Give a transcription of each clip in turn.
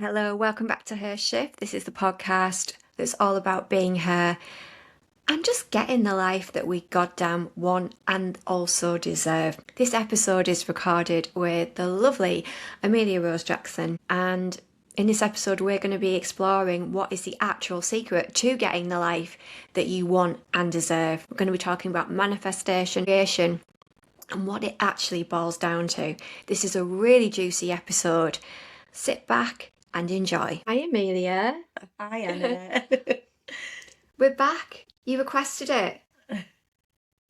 Hello, welcome back to Her Shift. This is the podcast that's all about being her and just getting the life that we goddamn want and also deserve. This episode is recorded with the lovely Amelia Rose Jackson, and in this episode we're going to be exploring what is the actual secret to getting the life that you want and deserve. We're going to be talking about manifestation, creation, and what it actually boils down to. This is a really juicy episode. Sit back and enjoy. Hi, Amelia. Hi, Anna. We're back. You requested it.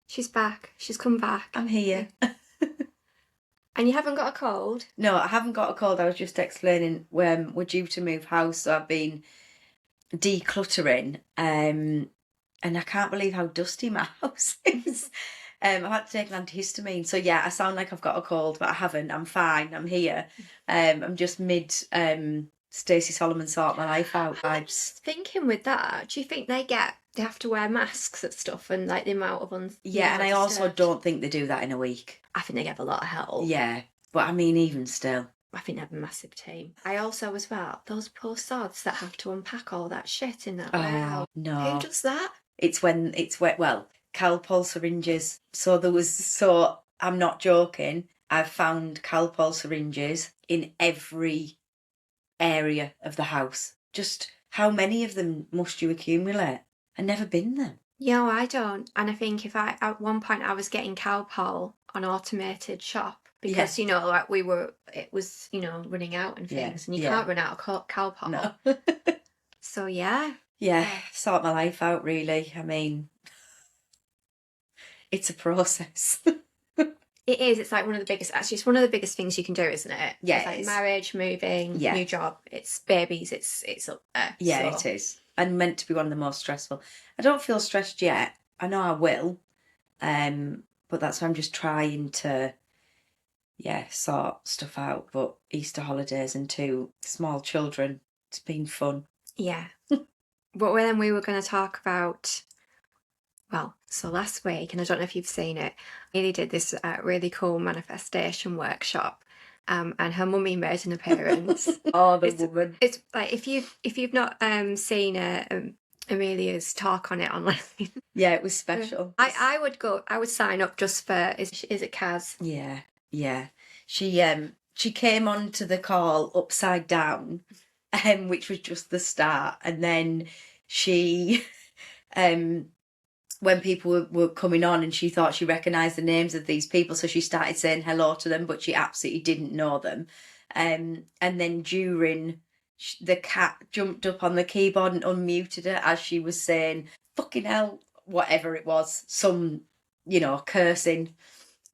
She's back. She's come back. I'm here. And you haven't got a cold? No, I haven't got a cold. I was just explaining when we're due to move house, so I've been decluttering, and I can't believe how dusty my house is. I've had to take an antihistamine, so yeah, I sound like I've got a cold, but I haven't. I'm fine. I'm here. I'm just mid Stacey Solomon sort my life out I vibes. was thinking with that, do you think they have to wear masks and stuff, and like the amount of Yeah, and I also don't think they do that in a week. I think they give a lot of help. Yeah, but I mean, even still. I think they have a massive team. I also, as well, those poor sods that have to unpack all that shit in that warehouse. No. Who does that? It's when it's wet. Well, Calpol syringes. So I'm not joking. I've found Calpol syringes in every area of the house. Just how many of them must you accumulate? I've never been them. No, I don't. And I think at one point I was getting Calpol on automated shop because, like it was, running out and things, and you can't run out of Calpol. No. So, yeah. Yeah, sort my life out, really. I mean, it's a process. It is. It's like it's one of the biggest things you can do, isn't it? Yeah, it's like marriage, moving, new job. It's babies. It's up there. Yeah, so. It is. And meant to be one of the most stressful. I don't feel stressed yet. I know I will. But that's why I'm just trying to, sort stuff out. But Easter holidays and 2 small children, it's been fun. Yeah. But then we were going to talk about, so last week, and I don't know if you've seen it, Haley did this really cool manifestation workshop, and her mummy made an appearance. Oh, the woman! It's like if you've not seen Amelia's talk on it online. Yeah, it was special. I would sign up just for. Is it Kaz? Yeah. She came onto the call upside down, which was just the start, and then she when people were coming on, and she thought she recognised the names of these people, so she started saying hello to them, but she absolutely didn't know them. And then during, the cat jumped up on the keyboard and unmuted her as she was saying, fucking hell, whatever it was, some, cursing,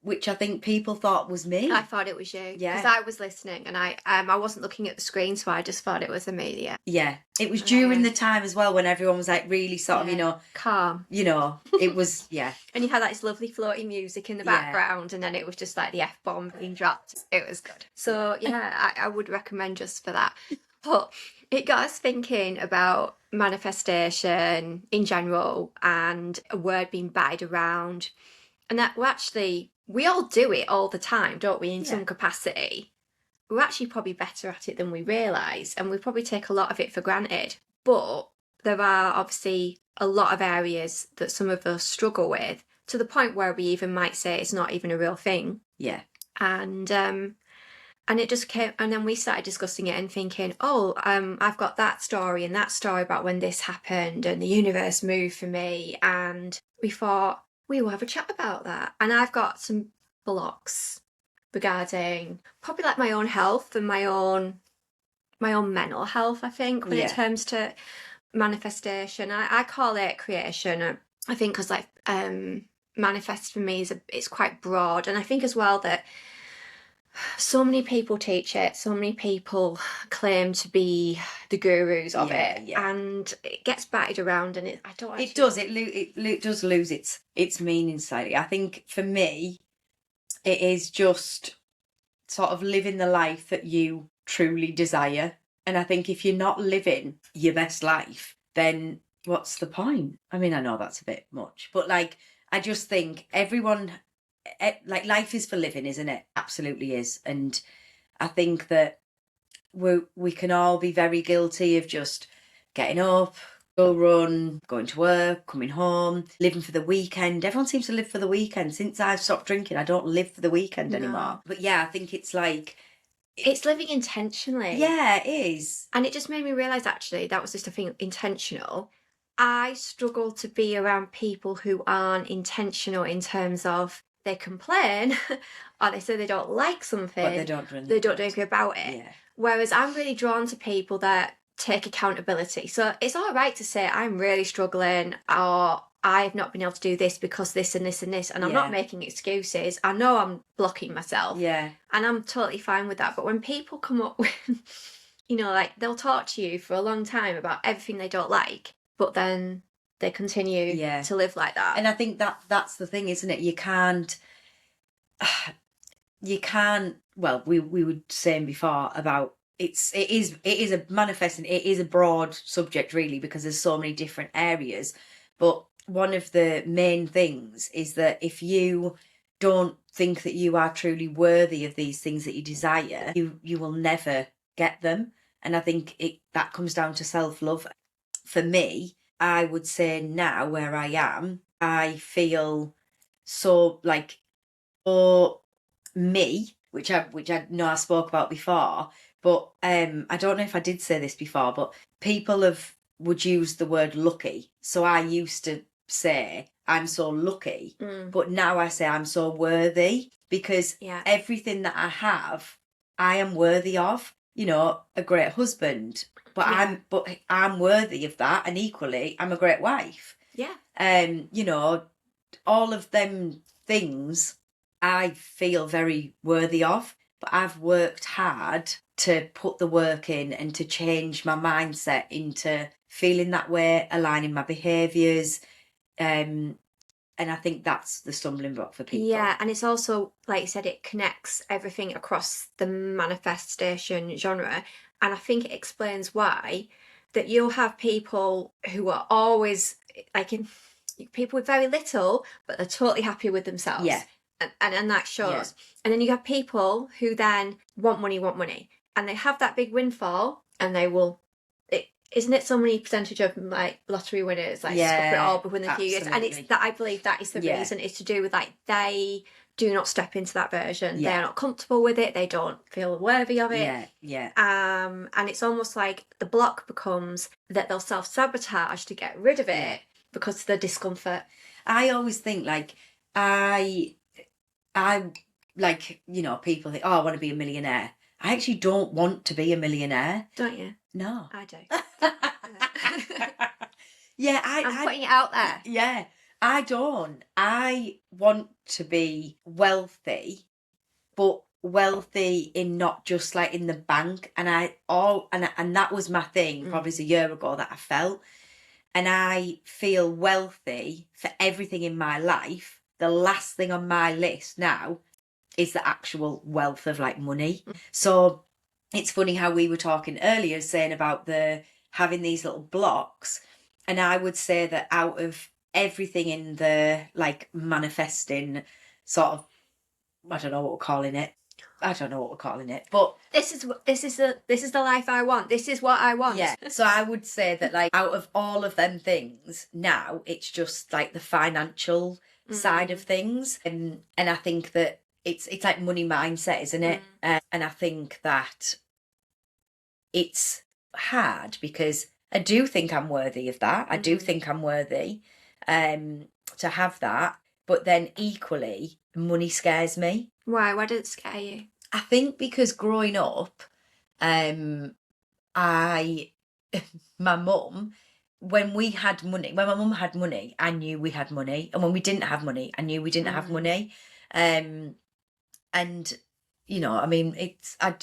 which I think people thought was me. I thought it was you. Yeah. Because I was listening and I wasn't looking at the screen, so I just thought it was Amelia. Yeah. It was during the time as well when everyone was like really sort of, calm. It was, And you had like this lovely floaty music in the background, and then it was just like the F-bomb being dropped. It was good. So, I would recommend just for that. But it got us thinking about manifestation in general and a word being batted around. And that we all do it all the time, don't we, in some capacity. We're actually probably better at it than we realise, and we probably take a lot of it for granted. But there are obviously a lot of areas that some of us struggle with, to the point where we even might say it's not even a real thing. Yeah. And it just came, and then we started discussing it and thinking, I've got that story and that story about when this happened and the universe moved for me, and we thought, we will have a chat about that. And I've got some blocks regarding probably like my own health and my own mental health, I think, when it comes to manifestation. I call it creation. I think because like manifest for me it's quite broad, and I think as well that so many people teach it, so many people claim to be the gurus of it, and it gets batted around, and it does lose its meaning slightly. I think for me, it is just sort of living the life that you truly desire. And I think if you're not living your best life, then what's the point? I mean, I know that's a bit much, but like, I just think everyone, like, life is for living, isn't it? Absolutely is. And I think that we can all be very guilty of just getting up, go run, going to work, coming home, living for the weekend. Everyone seems to live for the weekend. Since I've stopped drinking, I don't live for the weekend anymore. But yeah, I think it's like... It's living intentionally. Yeah, it is. And it just made me realise, actually, that was just a thing, intentional. I struggle to be around people who aren't intentional in terms of they complain or they say they don't like something, But they don't do anything about it. Yeah. Whereas I'm really drawn to people that take accountability. So it's all right to say, I'm really struggling, or I've not been able to do this because this and this and this, and I'm not making excuses. I know I'm blocking myself. Yeah. And I'm totally fine with that. But when people come up with, you know, like they'll talk to you for a long time about everything they don't like, but then they continue to live like that. And I think that's the thing, isn't it? You can't, well, we were saying before about it is a manifesting, it is a broad subject really, because there's so many different areas. But one of the main things is that if you don't think that you are truly worthy of these things that you desire, you will never get them. And I think that comes down to self-love. For me, I would say now where I am, I feel so like, for me, which I know I spoke about before, but I don't know if I did say this before, but people would use the word lucky. So I used to say I'm so lucky, but now I say I'm so worthy, because everything that I have, I am worthy of. You know, a great husband, but I'm worthy of that, and equally I'm a great wife. Yeah. You know, all of them things I feel very worthy of, but I've worked hard to put the work in and to change my mindset into feeling that way, aligning my behaviours. And I think that's the stumbling block for people. Yeah, and it's also, like you said, it connects everything across the manifestation genre. And I think it explains why that you'll have people who are always, like, people with very little, but they're totally happy with themselves. Yeah. And that shows. And then you have people who then want money, and they have that big windfall, and they will... Isn't it so many percentage of like lottery winners like scupper it all within a few years? And it's that, I believe that is the reason. It's to do with like they do not step into that version. They are not comfortable with it. They don't feel worthy of it. And it's almost like the block becomes that they'll self-sabotage to get rid of it because of the discomfort. I always think like I like, you know, people think, oh, I want to be a millionaire. I actually don't want to be a millionaire. Don't you? No. I do. I'm putting it out there. Yeah, I don't. I want to be wealthy, but wealthy in not just like in the bank. And that was my thing probably a year ago that I felt. And I feel wealthy for everything in my life. The last thing on my list now is the actual wealth of like money. So it's funny how we were talking earlier, saying about having these little blocks. And I would say that out of everything in the like manifesting sort of, I don't know what we're calling it. But this is the life I want. This is what I want. Yeah. So I would say that like out of all of them things, now it's just like the financial side of things. And I think that it's like money mindset, isn't it? And I think that it's hard because I do think I'm worthy of that. I do think I'm worthy to have that. But then equally, money scares me. Why? Why does it scare you? I think because growing up, my mum, when my mum had money, I knew we had money. And when we didn't have money, I knew we didn't have money. And you know, I mean, it's hard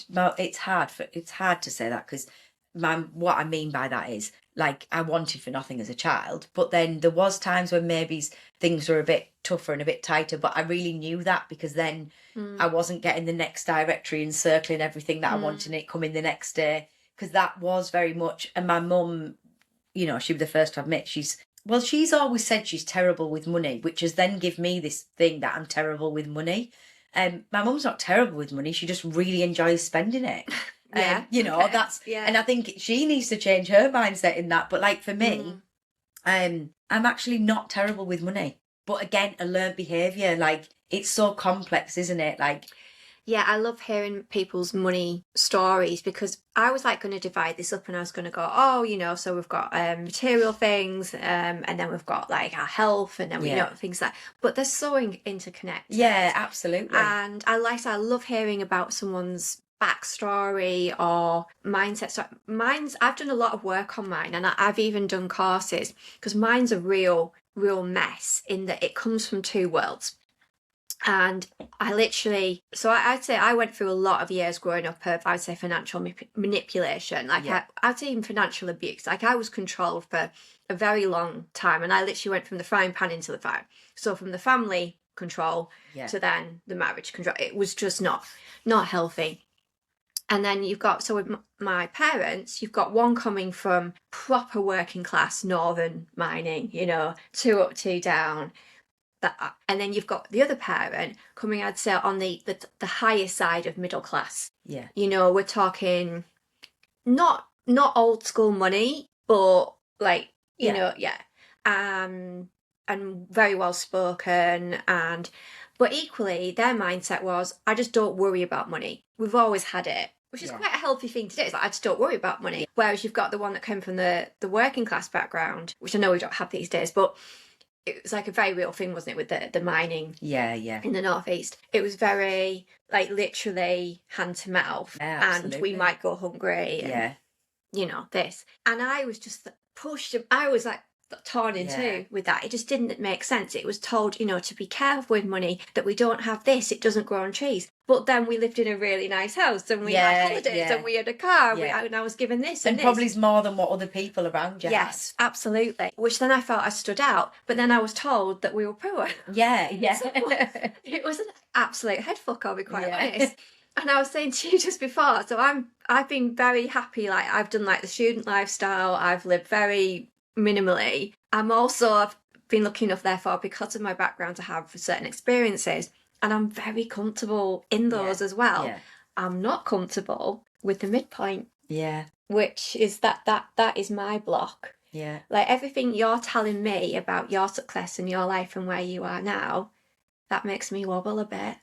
to say that, because what I mean by that is like I wanted for nothing as a child, but then there was times when maybe things were a bit tougher and a bit tighter, but I really knew that because then I wasn't getting the next directory and circling everything that I wanted and it coming the next day, because that was very much. And my mum, you know, she was the first to admit she's always said she's terrible with money, which has then given me this thing that I'm terrible with money. My mum's not terrible with money, she just really enjoys spending it. Yeah. You know, okay. that's, Yeah. and I think she needs to change her mindset in that. But like for me, Mm. I'm actually not terrible with money. But again, a learned behaviour, like it's so complex, isn't it? Like, Yeah, I love hearing people's money stories because I was like going to divide this up and I was going to go, oh, so we've got material things, and then we've got like our health, and then we Yeah. know things like, but they're so interconnected. yeah, absolutely. And I love hearing about someone's backstory or mindset. So I've done a lot of work on mine, and I've even done courses because mine's a real mess in that it comes from two worlds. And I'd say I went through a lot of years growing up of, I'd say, financial manipulation. Like, Yeah. I'd say even financial abuse. Like, I was controlled for a very long time. And I literally went from the frying pan into the fire. So from the family control Yeah. to then the marriage control, it was just not healthy. And then you've got, so with my parents, you've got one coming from proper working class northern mining, two up, two down. And then you've got the other parent coming, I'd say, on the higher side of middle class. Yeah. We're talking not old school money, but like, yeah. And very well spoken, but equally their mindset was, I just don't worry about money. We've always had it. Which is quite a healthy thing to do. It's like, I just don't worry about money. Whereas you've got the one that came from the working class background, which I know we don't have these days, but it was like a very real thing, wasn't it, with the mining in the northeast. It was very like literally hand to mouth, and we might go hungry and this. And I was just pushed, I was like torn in two with that. It just didn't make sense. It was told, to be careful with money, that we don't have this, it doesn't grow on trees. But then we lived in a really nice house, and we had holidays, and we had a car, and I was given this and this. Probably is more than what other people around you Yes, absolutely. Which then I felt I stood out, but then I was told that we were poor. Yeah. So it was an absolute head fuck, I'll be quite honest. And I was saying to you just before, so I've been very happy. Like, I've done like the student lifestyle. I've lived very minimally. I've been lucky enough, therefore, because of my background, to have certain experiences, and I'm very comfortable in those as well. Yeah. I'm not comfortable with the midpoint. Yeah. Which is that is my block. Yeah. Like, everything you're telling me about your success and your life and where you are now, that makes me wobble a bit.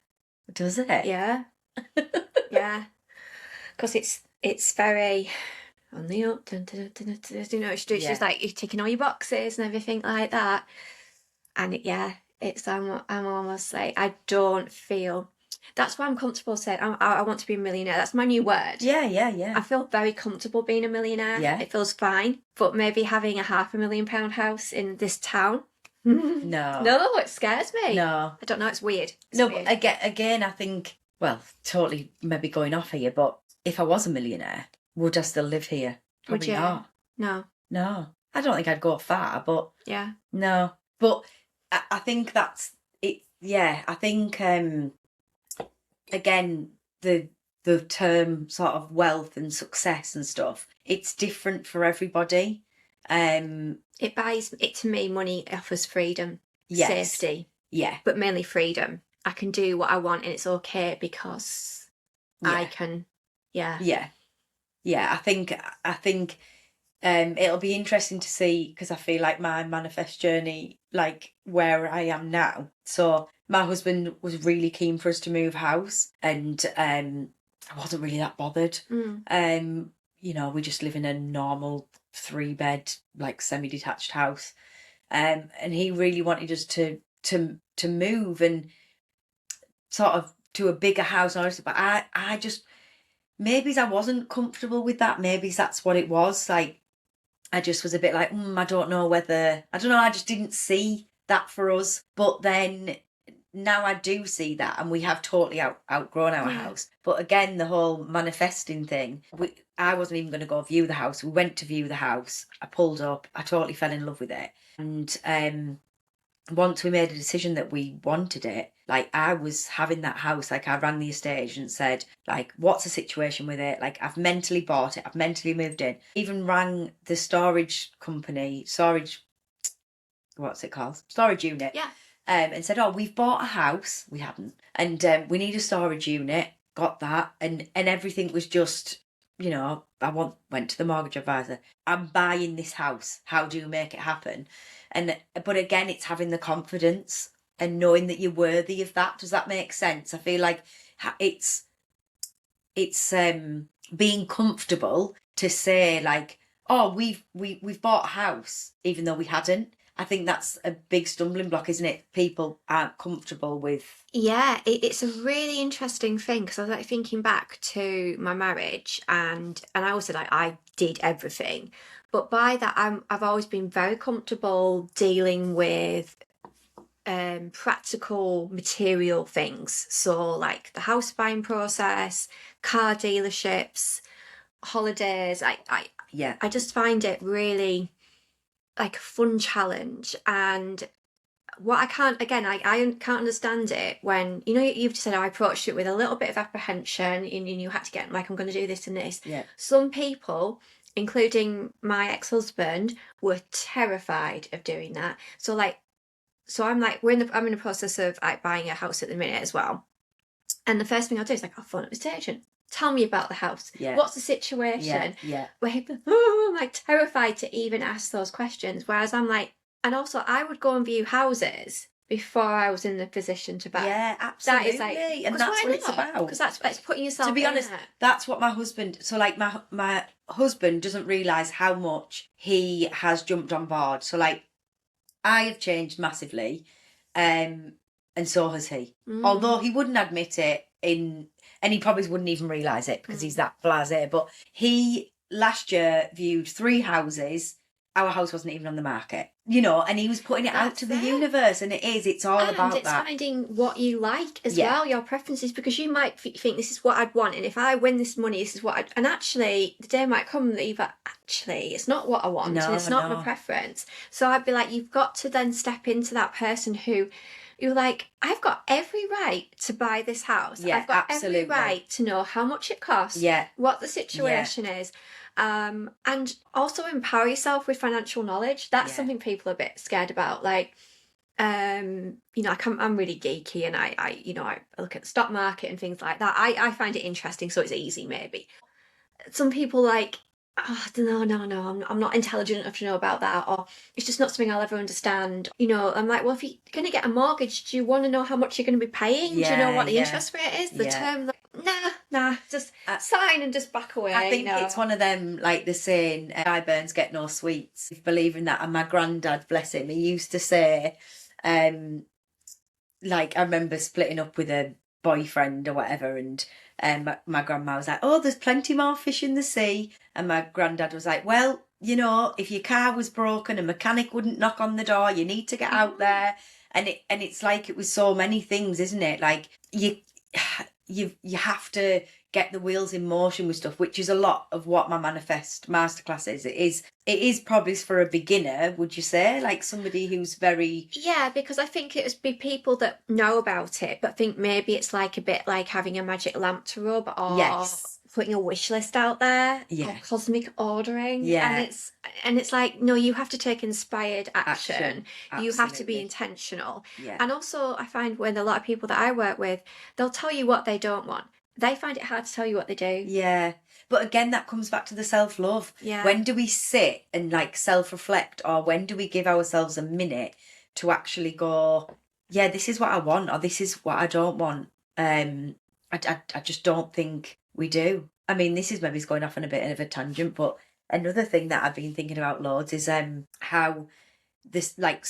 Does it? Yeah. Yeah. Because it's very on the up, it's just like you're ticking all your boxes and everything like that. And I'm almost like, I don't feel. That's why I'm comfortable saying I want to be a millionaire. That's my new word. Yeah. I feel very comfortable being a millionaire. Yeah. It feels fine. But maybe having a £500,000 house in this town. No, it scares me. No. I don't know, it's weird. But again, I think, well, totally maybe going off here, but if I was a millionaire, would I still live here? Probably not. No. I don't think I'd go far, but yeah. No. But I think that's it. Yeah, I think again, the term sort of wealth and success and stuff, it's different for everybody. It buys it, to me, money offers freedom, safety, but mainly freedom. I can do what I want and it's okay because I can. I think it'll be interesting to see, because I feel like my manifest journey, like where I am now. So my husband was really keen for us to move house, and I wasn't really that bothered. We just live in a normal 3-bed, like semi-detached house, and he really wanted us to move and sort of to a bigger house. But I just, maybe I wasn't comfortable with that. Maybe that's what it was. Like, I just was a bit like, I don't know, I just didn't see that for us. But then now I do see that, and we have totally outgrown our house. But again, the whole manifesting thing, I wasn't even going to go view the house. We went to view the house. I pulled up. I totally fell in love with it. And once we made a decision that we wanted it, like, I was having that house, like, I rang the estate agent and said, like, what's the situation with it? Like, I've mentally bought it. I've mentally moved in. Even rang the storage company, what's it called? Storage unit. Yeah. And said, we've bought a house. We hadn't. And we need a storage unit. Got that. And everything was just went to the mortgage advisor. I'm buying this house. How do you make it happen? But again, it's having the confidence and knowing that you're worthy of that. Does that make sense? I feel like it's being comfortable to say like, oh, we've bought a house even though we hadn't. I think that's a big stumbling block, isn't it? People aren't comfortable with. Yeah, it's a really interesting thing because I was like thinking back to my marriage, and I also like I did everything, but by that I've always been very comfortable dealing with practical material things. So like the house buying process, car dealerships, holidays. Yeah. I just find it really like a fun challenge. And what I can't, again, I can't understand it when, you've just said I approached it with a little bit of apprehension and you had to get like, I'm going to do this and this. Yeah. Some people, including my ex-husband, were terrified of doing that. So I'm like, I'm in the process of like buying a house at the minute as well. And the first thing I'll do is like, I'll phone up the estate agent. Tell me about the house. Yeah. What's the situation? Yeah. I'm like terrified to even ask those questions. Whereas I'm like, and also I would go and view houses before I was in the position to buy. Yeah, absolutely. That is like, and that's what it's about. Because it's putting yourself. To be honest, that's what my husband. So like my husband doesn't realise how much he has jumped on board. So like, I have changed massively, and so has he. Although he wouldn't admit it and he probably wouldn't even realise it because he's that blasé. But he last year viewed 3 houses. Our house wasn't even on the market, and he was putting it out to the universe. And it's all about that. And it's finding what you like as well, your preferences, because you might think this is what I'd want, and if I win this money, this is what and actually the day might come that you've actually it's not what I want, and it's not my preference. So I'd be like, you've got to then step into that person who you're like, I've got every right to buy this house. Yeah, I've got absolutely. every right to know how much it costs, what the situation is. And also empower yourself with financial knowledge. That's something people are a bit scared about. Like, I'm really geeky, and I look at the stock market and things like that. I find it interesting, so it's easy maybe. Some people like, oh, no, I'm not intelligent enough to know about that, or it's just not something I'll ever understand. I'm like, well, if you're going to get a mortgage, do you want to know how much you're going to be paying? Do you know what the interest rate is? The term? Like, nah, just sign and just back away. I think it's one of them, like the saying, "Burns get no sweets." Believing that, and my granddad, bless him, he used to say, like I remember splitting up with a boyfriend or whatever, and my grandma was like, oh, there's plenty more fish in the sea, and my granddad was like, well, if your car was broken, a mechanic wouldn't knock on the door, you need to get out there. And it's like it was so many things, isn't it? Like you have to get the wheels in motion with stuff, which is a lot of what my manifest masterclass is. It is probably for a beginner, would you say? Like somebody who's very... Yeah, because I think it would be people that know about it, but think maybe it's like a bit like having a magic lamp to rub, or putting a wish list out there, or cosmic ordering. Yeah. And it's like, no, you have to take inspired action. You have to be intentional. Yeah. And also I find when a lot of people that I work with, they'll tell you what they don't want. They find it hard to tell you what they do. Yeah. But again, that comes back to the self-love. Yeah. When do we sit and like self-reflect, or when do we give ourselves a minute to actually go, yeah, this is what I want, or this is what I don't want? I just don't think we do. I mean, this is maybe going off on a bit of a tangent, but another thing that I've been thinking about loads is how this, like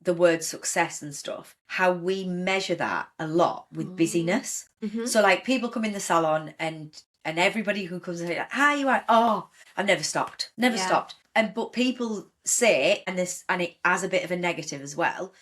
the word success and stuff, how we measure that a lot with busyness. Mm-hmm. So like people come in the salon and everybody who comes in like, hi, you are, oh, I've never stopped. But people say, and it has a bit of a negative as well.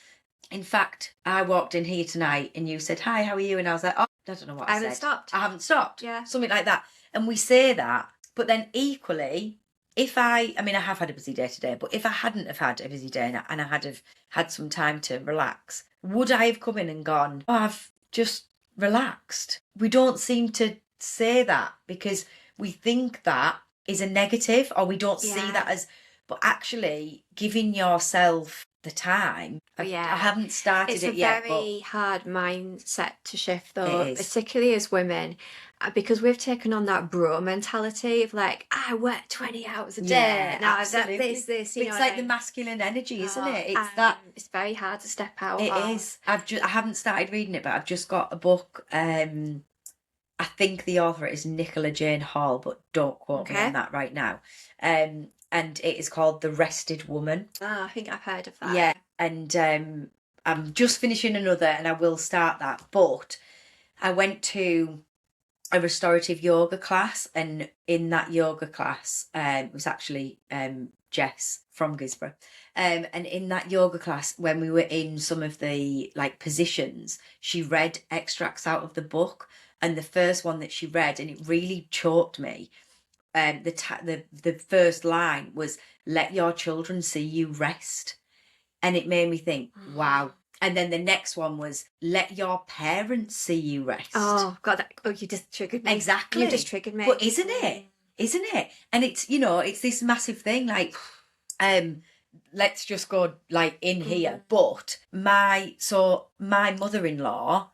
In fact, I walked in here tonight and you said, hi, how are you? And I was like, oh, I don't know what I said. I haven't stopped. Yeah. Something like that. And we say that, but then equally, I have had a busy day today, but if I hadn't have had a busy day and I had had some time to relax, would I have come in and gone, oh, I've just relaxed? We don't seem to say that because we think that is a negative, or we don't see that as, but actually giving yourself the time. I Yeah. haven't started It's it a yet, very hard mindset to shift, but though, it is. particularly as women, because we've taken on that bro mentality of like, I work 20 hours a day. Yeah, Now I've got absolutely. this, But you know it's what like I the mean? masculine energy, isn't Oh, it? It's that. it's very hard to step out It of. is. I haven't started reading it, but I've just got a book. I think the author is Nicola Jane Hall, but don't quote me on Okay. that right now. And it is called The Rested Woman. Oh, I think I've heard of that. Yeah, and I'm just finishing another, and I will start that. But I went to a restorative yoga class, and in that yoga class, it was actually Jess from Gisborough. And in that yoga class, when we were in some of the like positions, she read extracts out of the book, and the first one that she read, and it really choked me. The first line was, "Let your children see you rest," and it made me think, wow. And then the next one was, "Let your parents see you rest." Oh God! You just triggered me. Exactly. You just triggered me. But isn't it? Isn't it? And it's, it's this massive thing. Like, let's just go like in here. But my mother-in-law,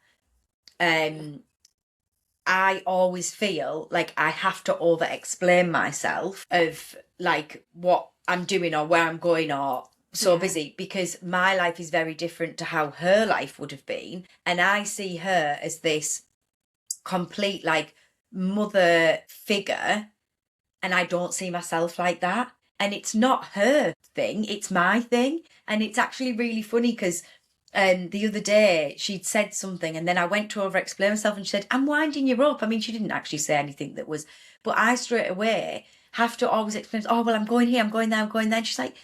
I always feel like I have to over explain myself of like what I'm doing or where I'm going or so busy, because my life is very different to how her life would have been. And I see her as this complete like mother figure, and I don't see myself like that. And it's not her thing, it's my thing. And it's actually really funny because the other day she'd said something, and then I went to over explain myself, and she said, "I'm winding you up." I mean, she didn't actually say anything that was, but I straight away have to always explain, "Oh, well, I'm going here, I'm going there, I'm going there." And she's like,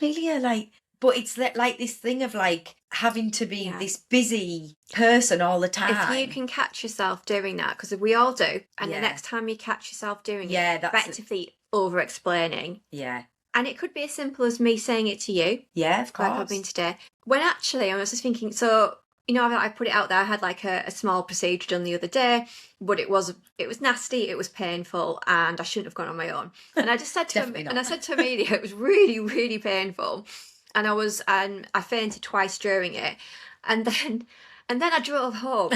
"Amelia, like," but it's like this thing of like having to be this busy person all the time. If you can catch yourself doing that, because we all do, and the next time you catch yourself doing it, that's effectively over explaining. Yeah. And it could be as simple as me saying it to you. Yeah, of course. Like I've been today. When actually I was just thinking, so, I put it out there. I had like a small procedure done the other day, but it was nasty, it was painful, and I shouldn't have gone on my own. And I just said to him, and I said to Amelia, it was really, really painful. And I fainted twice during it. And then I drove home.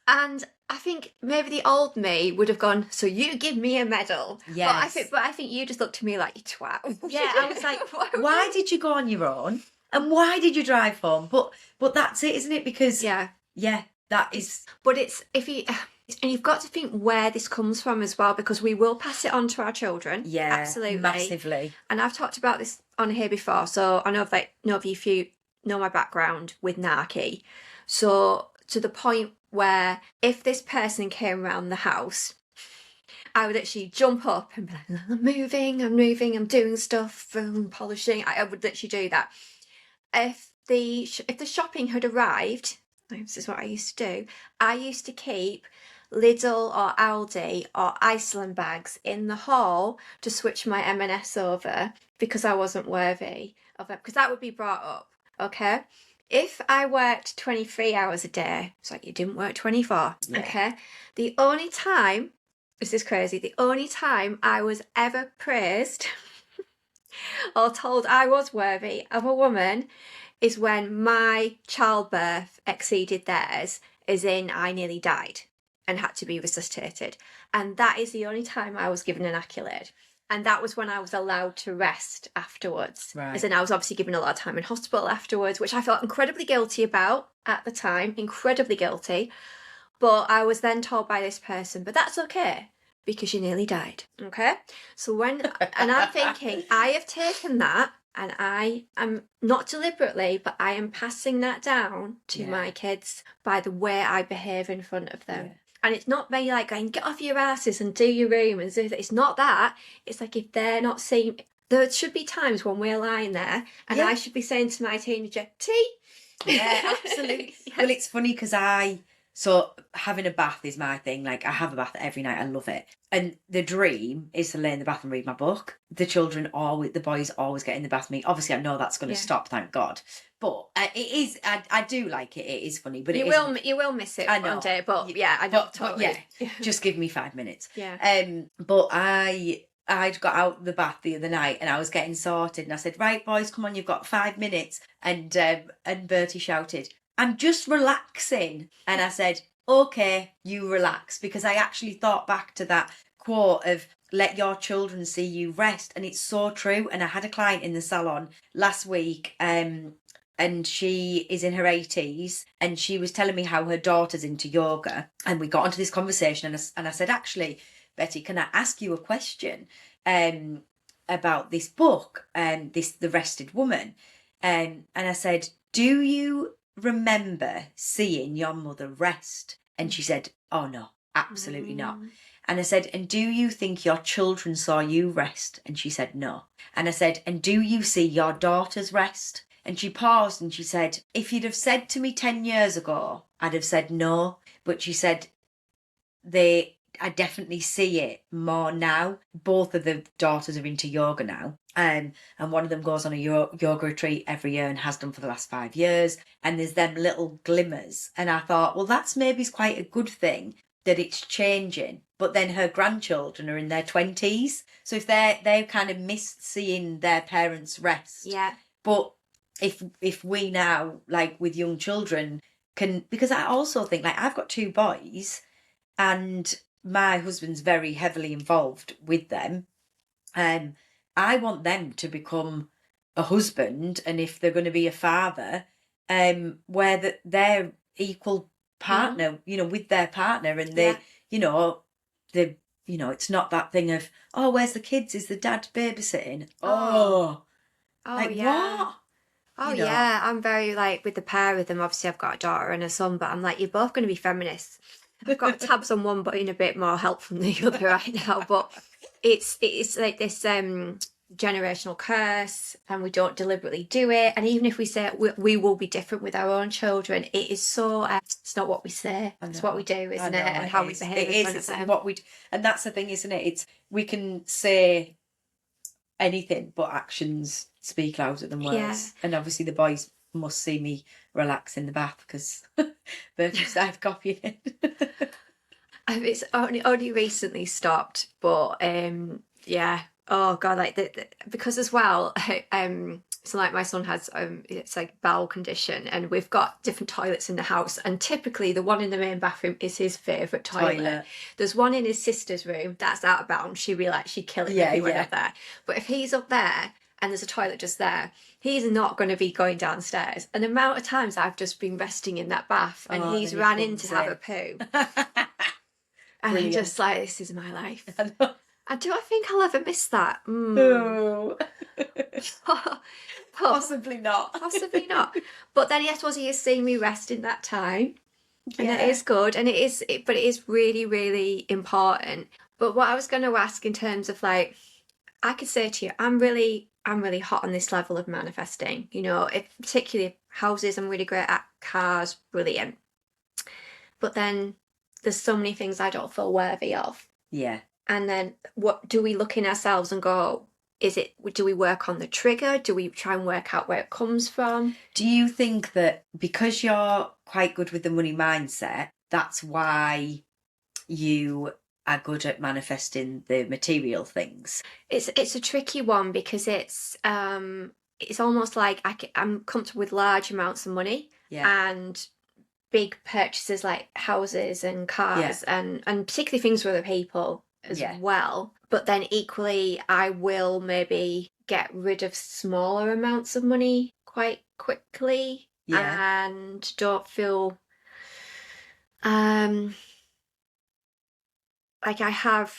And I think maybe the old me would have gone, "So you give me a medal." Yes. But I think you just looked at me like, "You twat." Yeah, I was like, why did you go on your own? And why did you drive home? But that's it, isn't it? Because that is. But it's and you've got to think where this comes from as well, because we will pass it on to our children. Yeah, absolutely, massively. And I've talked about this on here before, so I know if you know my background with narky, so to the point where if this person came around the house, I would actually jump up and be like, I'm moving, I'm doing stuff, polishing. I would literally do that. If the shopping had arrived, this is what I used to do. I used to keep Lidl or Aldi or Iceland bags in the hall to switch my M&S over because I wasn't worthy of it, because that would be brought up. Okay. If I worked 23 hours a day, it's like you didn't work 24, okay? The only time, this is crazy, the only time I was ever praised or told I was worthy of a woman is when my childbirth exceeded theirs, as in I nearly died and had to be resuscitated. And that is the only time I was given an accolade. And that was when I was allowed to rest afterwards. Right. As in, I was obviously given a lot of time in hospital afterwards, which I felt incredibly guilty about at the time, incredibly guilty. But I was then told by this person, but that's okay, because you nearly died. Okay? So and I'm thinking, I have taken that, and I am not deliberately, but I am passing that down to my kids by the way I behave in front of them. Yeah. And it's not me like going, get off your asses and do your room and do that. It's not that. It's like if they're not seeing, there should be times when we're lying there and I should be saying to my teenager, tea. Yeah, absolutely. Well, it's funny because so having a bath is my thing. Like I have a bath every night. I love it. And the dream is to lay in the bath and read my book. The boys always get in the bath with me. Obviously, I know that's going to stop, thank God. But it is, I do like it. It is funny, but you will miss it one day. But I know totally. But just give me 5 minutes. Yeah. But I I'd got out the bath the other night and I was getting sorted, and I said, right, boys, come on, you've got 5 minutes. And Bertie shouted, I'm just relaxing. And I said, okay, you relax, because I actually thought back to that quote of let your children see you rest, and it's so true. And I had a client in the salon last week, and she is in her 80s, and she was telling me how her daughter's into yoga, and we got onto this conversation, and I said, actually, Betty, can I ask you a question about this book, The Rested Woman? And I said, do you remember seeing your mother rest? And she said, oh no, absolutely not. And I said, and do you think your children saw you rest? And she said, no. And I said, and do you see your daughters rest? And she paused and she said, if you'd have said to me 10 years ago, I'd have said no. But she said, I definitely see it more now. Both of the daughters are into yoga now. And one of them goes on a yoga retreat every year and has done for the last 5 years. And there's them little glimmers. And I thought, well, that's maybe quite a good thing that it's changing. But then her grandchildren are in their 20s. So if they've kind of missed seeing their parents rest. Yeah. But if we now, like with young children, can, because I also think, like, I've got 2 boys and my husband's very heavily involved with them. I want them to become a husband, and if they're going to be a father, where they're equal partner, with their partner, and it's not that thing of, oh, where's the kids? Is the dad babysitting? Oh, like yeah. what? Oh, yeah, I'm very, like, with the pair of them, obviously I've got a daughter and a son, but I'm like, you're both going to be feminists. I've got tabs on one, but in a bit more help from the other right now. But it's like this generational curse, and we don't deliberately do it. And even if we say we will be different with our own children, it is so, it's not what we say, it's what we do, isn't it? And how we behave in front of them. What we do. And that's the thing, isn't it? It's, we can say anything, but actions speak louder than words. Yeah. And obviously the boys must see me relax in the bath because Bertie started copying it. It's only recently stopped, but yeah. Oh god, like because as well, so like my son has it's like bowel condition, and we've got different toilets in the house, and typically the one in the main bathroom is his favourite toilet. There's one in his sister's room that's out of bounds. She'd be like, she'd kill it if he went up there. But if he's up there and there's a toilet just there, he's not going to be going downstairs. And the amount of times I've just been resting in that bath, and he's ran in to have a poo. And I'm just like, this is my life. And do I think I'll ever miss that? No. Possibly not. Possibly not. But then, yes, he is seeing me rest in that time. And it is good. And but it is really, really important. But what I was going to ask in terms of, like, I could say to you, I'm really hot on this level of manifesting. Particularly houses, I'm really great at. Cars, brilliant. But then there's so many things I don't feel worthy of. Yeah. And then what do we look in ourselves and go, do we work on the trigger? Do we try and work out where it comes from? Do you think that because you're quite good with the money mindset, that's why you are good at manifesting the material things? It's a tricky one, because it's almost like I'm comfortable with large amounts of money and big purchases like houses and cars and particularly things for other people as well. But then equally, I will maybe get rid of smaller amounts of money quite quickly and don't feel like I have.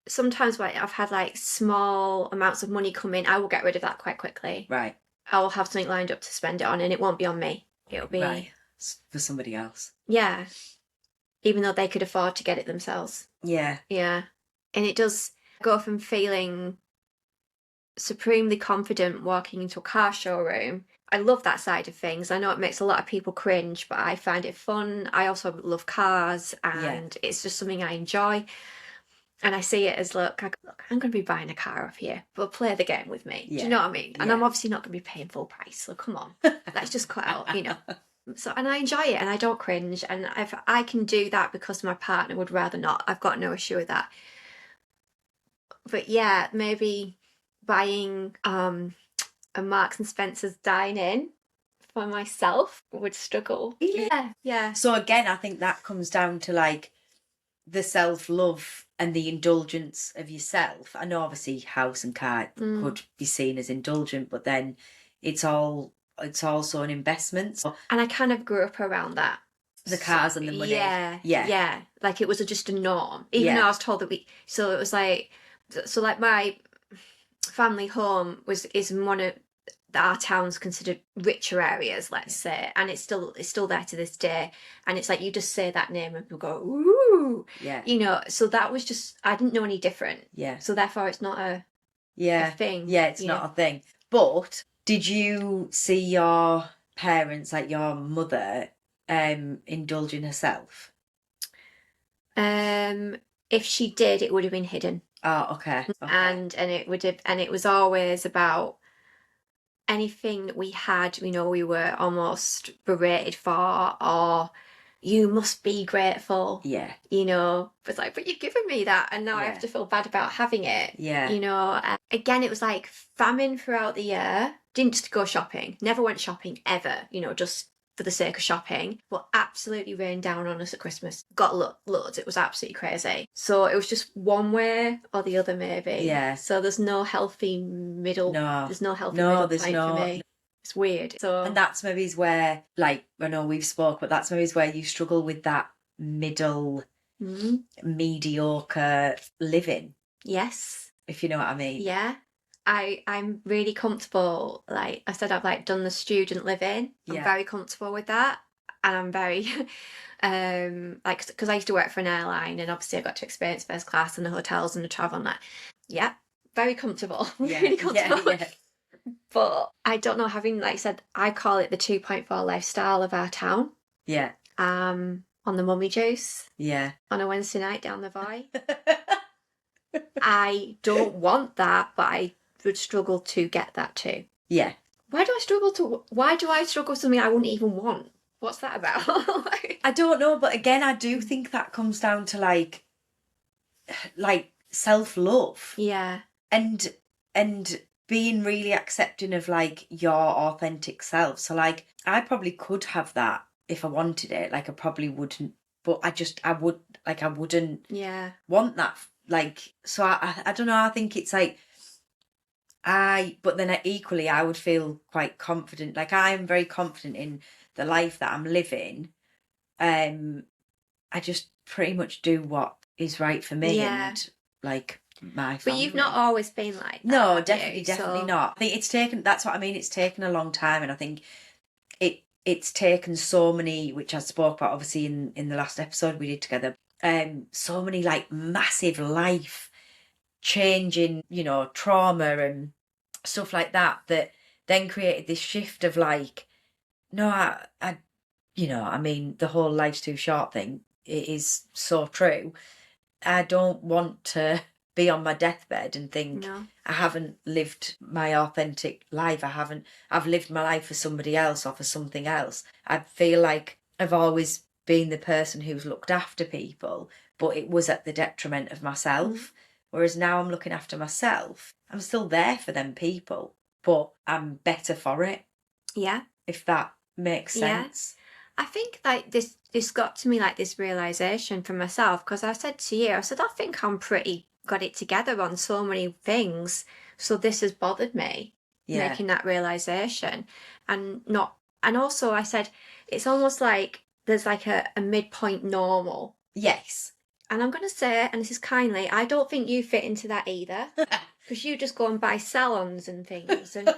Sometimes when I've had like small amounts of money come in, I will get rid of that quite quickly. Right. I will have something lined up to spend it on, and it won't be on me. It'll be for somebody else. Yeah. Even though they could afford to get it themselves. Yeah. Yeah. And it does go from feeling supremely confident walking into a car showroom. I love that side of things. I know it makes a lot of people cringe, but I find it fun. I also love cars, and it's just something I enjoy. And I see it as, look, I'm going to be buying a car off you, but play the game with me. Do you know what I mean? And I'm obviously not going to be paying full price, so come on. Let's just cut out, So, and I enjoy it, and I don't cringe, and if I can do that because my partner would rather not, I've got no issue with that. But yeah, maybe buying a Marks and Spencer's dine-in for myself would struggle. Yeah. Yeah. So again, I think that comes down to like the self-love and the indulgence of yourself. I know obviously house and car could be seen as indulgent, but then it's also an investment. So And I kind of grew up around that. the cars and the money. Yeah. Like it was just a norm. Even though I was told that so it was like, so like my family home is in one of our town's considered richer areas, let's say, and it's still there to this day. And it's like you just say that name and people go, ooh, you know. So that was just, I didn't know any different. Yeah. So therefore, it's not a thing. Yeah, it's not a thing. But did you see your parents, like your mother, indulging herself? If she did, it would have been hidden. Oh, okay. And it was always about anything that we had, you know, we were almost berated for, or you must be grateful. Yeah. You know, it's like, but you've given me that and now I have to feel bad about having it. Yeah. You know, again, it was like famine throughout the year. Didn't just go shopping, never went shopping ever, you know, just for the sake of shopping, but absolutely rained down on us at Christmas. Got loads. It was absolutely crazy. So it was just one way or the other, maybe. Yeah. So there's no healthy middle. No. There's no healthy middle point for me. It's weird. So, and that's maybe where, like, I know we've spoke, but that's maybe where you struggle with that middle, mediocre living. Yes. If you know what I mean. Yeah. I'm really comfortable. Like I said, I've like done the student living. I'm very comfortable with that. And I'm very, like, because I used to work for an airline and obviously I got to experience first class and the hotels and the travel and that. Yeah, very comfortable. Really comfortable. Yeah. But I don't know, having, like I said, I call it the 2.4 lifestyle of our town. Yeah. On the mummy juice. Yeah. On a Wednesday night down the Voy. I don't want that, but I would struggle to get that too. Yeah. Why do I struggle with something I wouldn't even want? What's that about? I don't know, but again, I do think that comes down to like self-love. Yeah. And being really accepting of like your authentic self. So like I probably could have that if I wanted it. Like I probably wouldn't, but I wouldn't want that. Like, so I don't know, I think it's like but then equally I would feel quite confident. Like I am very confident in the life that I'm living. I just pretty much do what is right for me and like my family. But you've not always been like that. No, definitely not. I think that's what I mean. It's taken a long time, and I think it's taken so many, which I spoke about obviously in the last episode we did together, so many like massive life changing, you know, trauma and stuff like that then created this shift of like, no, I you know, I mean, the whole life's too short thing, it is so true. I don't want to be on my deathbed and think I haven't lived my authentic life. I've lived my life for somebody else or for something else. I feel like I've always been the person who's looked after people, but it was at the detriment of myself. Whereas now I'm looking after myself. I'm still there for them people, but I'm better for it. Yeah. If that makes sense. I think like this got to me like this realisation for myself, because I said to you, I think I'm pretty got it together on so many things. So this has bothered me, making that realisation. And also I said, it's almost like there's like a midpoint normal. Yes. And I'm going to say, and this is kindly, I don't think you fit into that either. Because you just go and buy salons and things and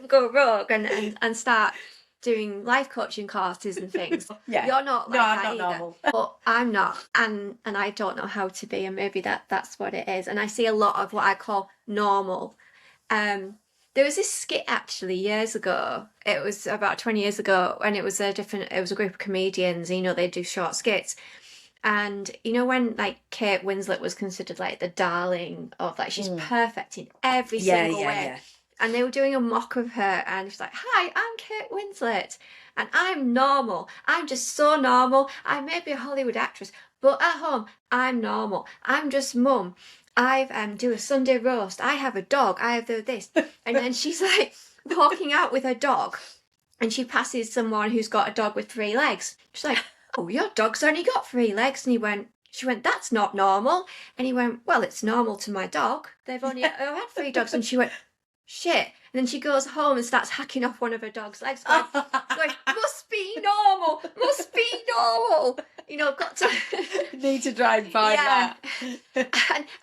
go rogue and start doing life coaching courses and things. Yeah. You're not like that I'm not either. normal. But I'm not. And I don't know how to be, and maybe that's what it is. And I see a lot of what I call normal. There was this skit actually years ago. It was about 20 years ago, and it was a group of comedians, you know, they do short skits. And you know when like Kate Winslet was considered like the darling of like she's perfect in every single way. Yeah. And they were doing a mock of her, and she's like, "Hi, I'm Kate Winslet, and I'm normal. I'm just so normal. I may be a Hollywood actress, But at home, I'm normal. I'm just mum. I do a Sunday roast. I have a dog. I have this. And then she's like walking out with her dog, and she passes someone who's got a dog with 3 legs. She's like, "Oh, your dog's only got 3 legs." And she went, "That's not normal." And he went, "Well, it's normal to my dog. They've only had 3 dogs." And she went, "Shit." And then she goes home and starts hacking off one of her dog's legs, going, "Must be normal, must be normal." Got to need to try and find that.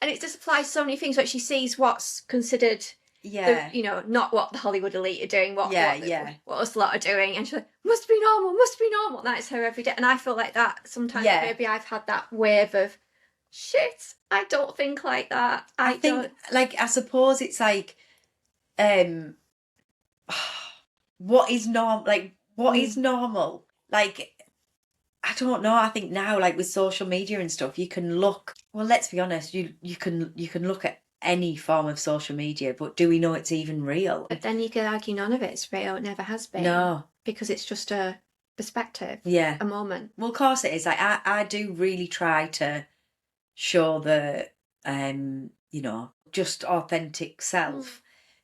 And it just applies so many things. Like, she sees what's considered, not what the Hollywood elite are doing, what us lot are doing, and she's like, "Must be normal, must be normal." And that's her every day. And I feel like that sometimes. Maybe I've had that wave of, shit, I don't think like that. I think, like, I suppose it's like, what is normal? Like, what is normal? Like, I don't know. I think now, like with social media and stuff, you can look. Well, let's be honest. You can look at any form of social media, but do we know it's even real? But then you could argue none of it's real. It never has been. No, because it's just a perspective. Yeah, a moment. Well, of course it is. Like, I do really try to show the just authentic self,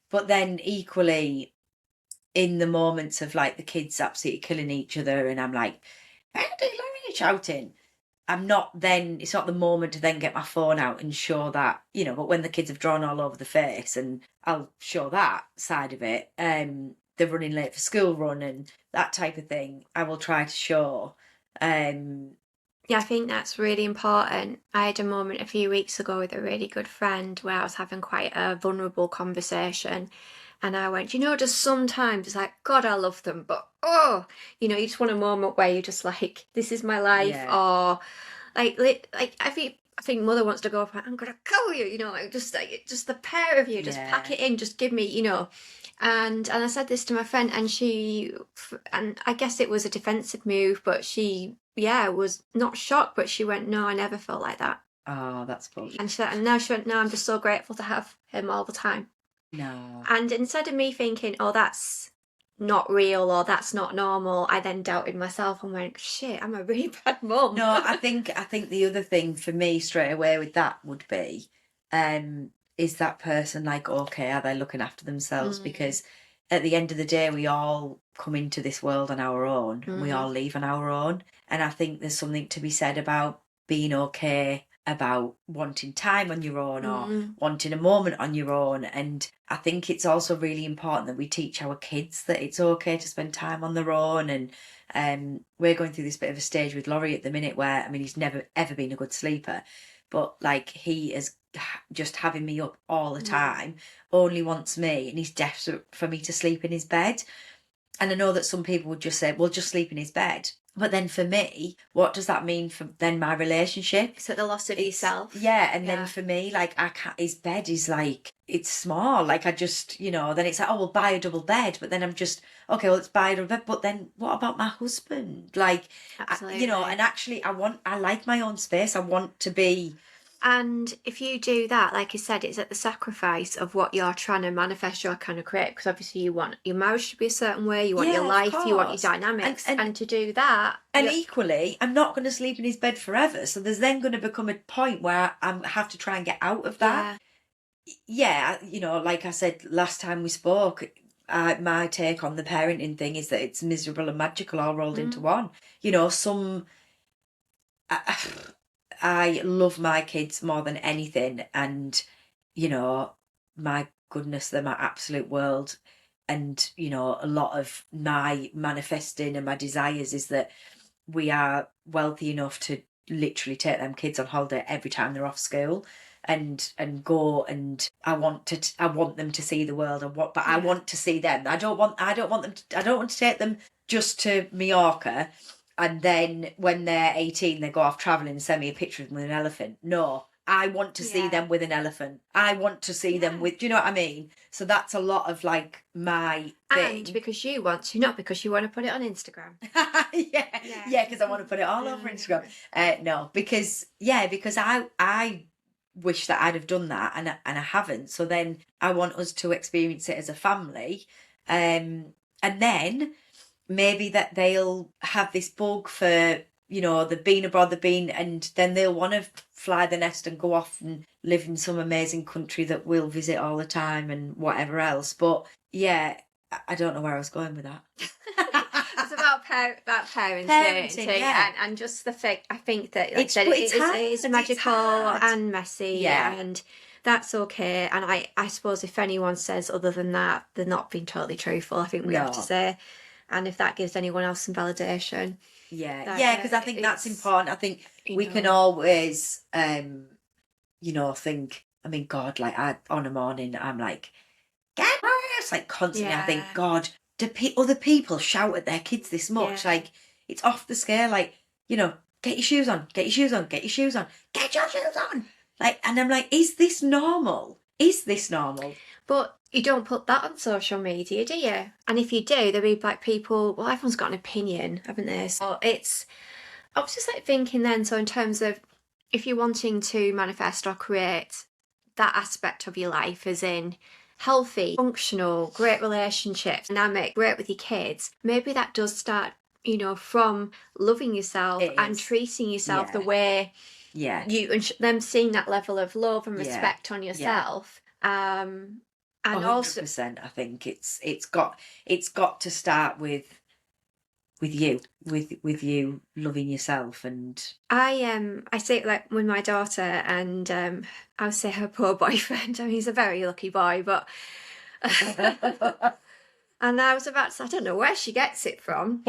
but then equally in the moments of like the kids absolutely killing each other, and I'm like, shouting. I'm not then, it's not the moment to then get my phone out and show that, but when the kids have drawn all over the face, and I'll show that side of it, they're running late for school run and that type of thing, I will try to show. Yeah, I think that's really important. I had a moment a few weeks ago with a really good friend where I was having quite a vulnerable conversation. And I went, just sometimes it's like, God, I love them, but you just want a moment where you're just like, this is my life, or like I think Mother wants to go, I'm gonna kill you, just the pair of you, just pack it in, just give me, And I said this to my friend, and I guess it was a defensive move, but she was not shocked, but she went, "No, I never felt like that." Oh, that's bullshit. And she went, "No, I'm just so grateful to have him all the time." No. And instead of me thinking, "Oh, that's not real," or "That's not normal," I then doubted myself and went, "Shit, I'm a really bad mum." No, I think the other thing for me straight away with that would be, is that person like, okay, are they looking after themselves? Because at the end of the day, we all come into this world on our own, and we all leave on our own. And I think there's something to be said about being okay about wanting time on your own, or wanting a moment on your own. And I think it's also really important that we teach our kids that it's okay to spend time on their own. And we're going through this bit of a stage with Laurie at the minute where, I mean, he's never ever been a good sleeper, but like, he is just having me up all the time, only wants me, and he's desperate for me to sleep in his bed. And I know that some people would just say, well, just sleep in his bed. But then for me, what does that mean for then my relationship? It's like the loss of yourself. Yeah, and then for me, like, I can't, his bed is like, it's small. Like, I just, then it's like, oh, we'll buy a double bed. But then I'm just, okay, well, let's buy a double bed. But then what about my husband? Like, absolutely. And actually I like my own space. I want to be... And if you do that, like I said, it's at the sacrifice of what you're trying to manifest, you're trying to create. Because obviously you want your marriage to be a certain way, you want your life, you want your dynamics. And to do that... And equally, I'm not going to sleep in his bed forever. So there's then going to become a point where I have to try and get out of that. Yeah, like I said last time we spoke, my take on the parenting thing is that it's miserable and magical all rolled into one. I love my kids more than anything, and my goodness, they're my absolute world. And a lot of my manifesting and my desires is that we are wealthy enough to literally take them kids on holiday every time they're off school, and go, and I want them to see the world, I want to see them. I don't want to take them just to Mallorca, and then when they're 18, they go off travelling and send me a picture of them with an elephant. No, I want to see them with an elephant. I want to see them with, do you know what I mean? So that's a lot of like my thing. And because you want to, not because you want to put it on Instagram. Because I want to put it all over Instagram. No, because I wish that I'd have done that, and I haven't. So then I want us to experience it as a family. And then maybe that they'll have this bug for you know, they've been abroad, and then they'll want to fly the nest and go off and live in some amazing country that we'll visit all the time and whatever else. But yeah, I don't know where I was going with that. It's about parenting, yeah. and just the fact, I think that, like It's- I said, but it it's is, hard, it is it's magical hard. and messy, Yeah. and that's okay. And I suppose if anyone says other than that, they're not being totally truthful. I think we have to No. say, and if that gives anyone else some validation, Yeah, that, yeah, because I think that's it's, important. I think you we can know, always, you know, think, I mean, God, like on a morning, I'm like, get worse, like constantly. I think, yeah, God, do other people shout at their kids this much? yeah. Like, it's off the scale. Like, you know, get your shoes on, get your shoes on, get your shoes on, get your shoes on. Like, and I'm like, is this normal? Is this normal? But you don't put that on social media, do you? And if you do, there'll be like people, well, everyone's got an opinion, haven't they? So I was just like thinking then, so in terms of if you're wanting to manifest or create that aspect of your life, as in healthy, functional, great relationships, dynamic, great with your kids, maybe that does start, you know, from loving yourself It and is. treating yourself the Yeah. way Yeah. you, and them seeing that level of love and Yeah. respect on Yeah. yourself. And also, 100%. I think it's got to start with you, with you loving yourself. And I say it like with my daughter, and I would say her poor boyfriend. I mean, he's a very lucky boy, but and I was about to say, I don't know where she gets it from,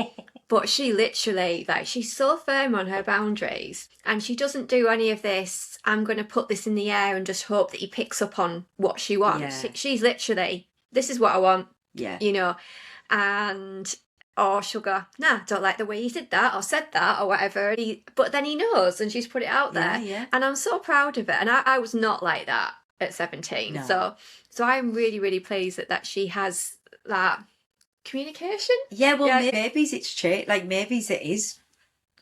but she literally, like, she's so firm on her boundaries, and she doesn't do any of this, I'm going to put this in the air and just hope that he picks up on what she wants. Yeah. She's literally, this is what I want, Yeah. you know, and or she'll go, nah, don't like the way you did that or said that or whatever. But then he knows, and she's put it out there. Yeah. And I'm so proud of it. And I was not like that at 17. No. So I'm really, really pleased that she has that communication. Yeah, well, maybe it's changed. Like, maybe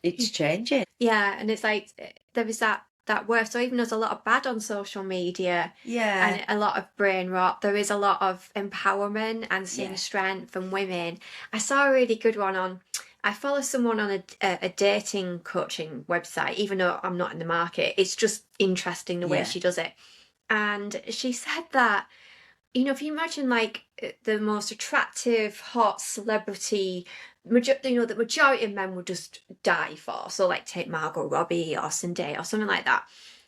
it's changing. Yeah, and it's like there is that worth. So even there's a lot of bad on social media, Yeah. and a lot of brain rot, there is a lot of empowerment and seeing Yeah. strength from women. I saw a really good one on. I follow someone on a dating coaching website, even though I'm not in the market. It's just interesting the way Yeah. she does it, and she said that, you know, if you imagine like the most attractive, hot celebrity, you know, the majority of men would just die for. So like take Margot Robbie or Zendaya or something like that.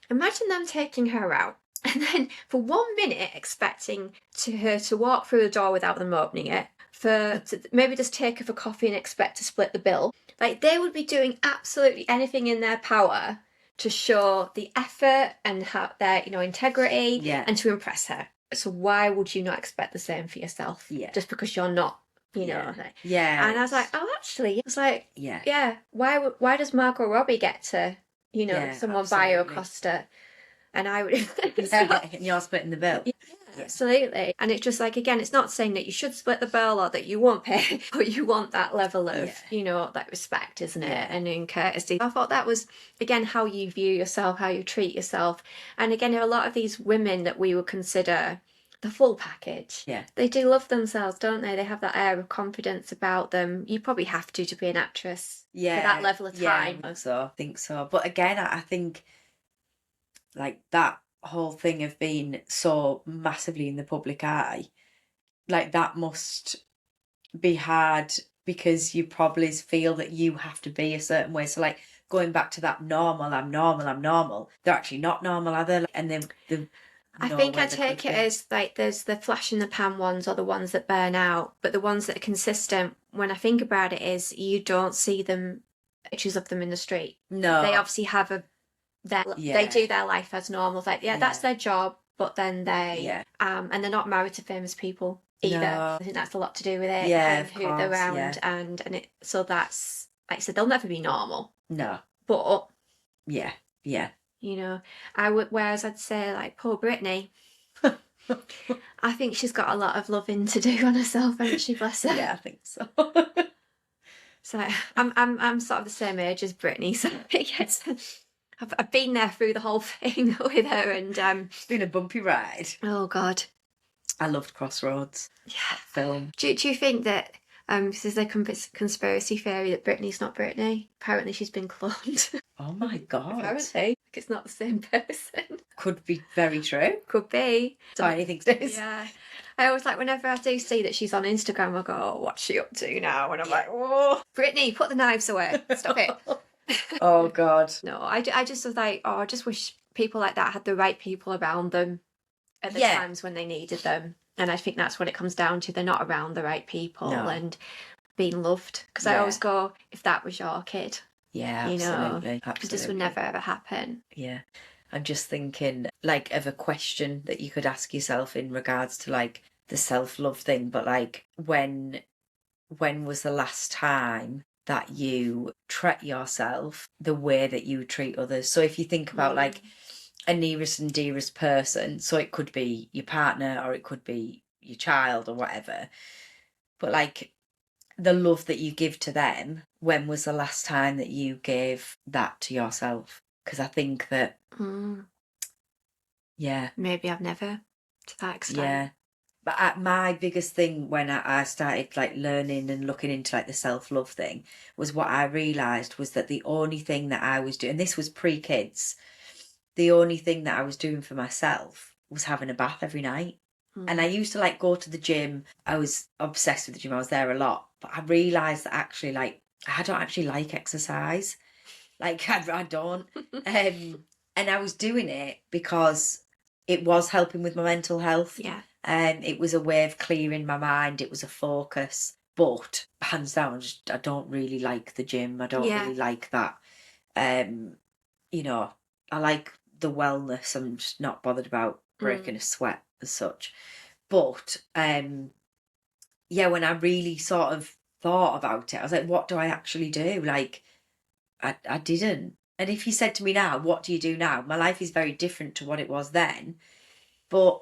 Imagine them taking her out, and then for 1 minute expecting her to walk through the door without them opening it, to maybe just take her for coffee and expect to split the bill. Like, they would be doing absolutely anything in their power to show the effort and their, you know, integrity, Yeah. and to impress her. So why would you not expect the same for yourself? Yeah. Just because you're not, you know. Like, Yeah. and I was like, oh, actually, it was like, Yeah. yeah. Why does Margot Robbie get to, you know, Yeah, someone buy her a absolutely. Costa, and I would. Yeah, and you're splitting the bill. Yeah, absolutely. And it's just like, again, it's not saying that you should split the bill or that you won't pay, but you want that level of, you know, that respect, isn't it? Yeah. And in courtesy. I thought that was, again, how you view yourself, how you treat yourself. And again, a lot of these women that we would consider the full package. Yeah. They do love themselves, don't they? They have that air of confidence about them. You probably have to be an actress for that level of time. Yeah, I think so. But again, I think like that whole thing of being so massively in the public eye, like that must be hard because you probably feel that you have to be a certain way. So like going back to that I'm normal. They're actually not normal, are they? And then I think I take it as like there's the flash in the pan ones or the ones that burn out, but the ones that are consistent, when I think about it, is you don't see them, pictures of them in the street. No. They obviously have they do their life as normal. Like, that's their job, but then and they're not married to famous people either. No. I think that's a lot to do with it. Yeah, and of who they're course, around, and it. So that's, like I said, they'll never be normal. No. But yeah. you know, whereas I'd say like poor Britney. I think she's got a lot of loving to do on herself, hasn't she? Bless her. Yeah, I think so. So I'm sort of the same age as Britney, so yes, I've been there through the whole thing with her, and It's been a bumpy ride. oh God, I loved Crossroads. yeah. Film. Do you think that This is a conspiracy theory that Britney's not Britney. Apparently she's been cloned. Oh my God. Apparently. Like it's not the same person. Could be very true. Could be. Oh, anything is. Yeah. I always like, whenever I do see that she's on Instagram, I go, oh, what's she up to now? And I'm like, oh, Britney, put the knives away. Stop it. Oh God. No, I just was like, oh, I just wish people like that had the right people around them at the times when they needed them. And I think that's what it comes down to. They're not around the right people and being loved. Because I always go, if that was your kid, yeah, absolutely. Absolutely. this would never ever happen. Yeah. I'm just thinking like of a question that you could ask yourself in regards to like the self-love thing, but like when was the last time that you treat yourself the way that you treat others? So if you think about like a nearest and dearest person, so it could be your partner or it could be your child or whatever, but like the love that you give to them, when was the last time that you gave that to yourself? Because I think that maybe I've never to that extent. Yeah. But my biggest thing when I started like learning and looking into like the self-love thing was what I realised was that the only thing that I was doing, and this was pre-kids, the only thing that I was doing for myself was having a bath every night. And I used to like go to the gym. I was obsessed with the gym. I was there a lot. But I realised that actually like I don't actually like exercise. Like I don't. And I was doing it because it was helping with my mental health. Yeah. It was a way of clearing my mind. It was a focus. But hands down, I don't really like the gym. I don't really like that. You know, I like the wellness. I'm just not bothered about breaking a sweat as such. But when I really sort of thought about it, I was like, what do I actually do? Like, I didn't. And if you said to me now, what do you do now? My life is very different to what it was then. But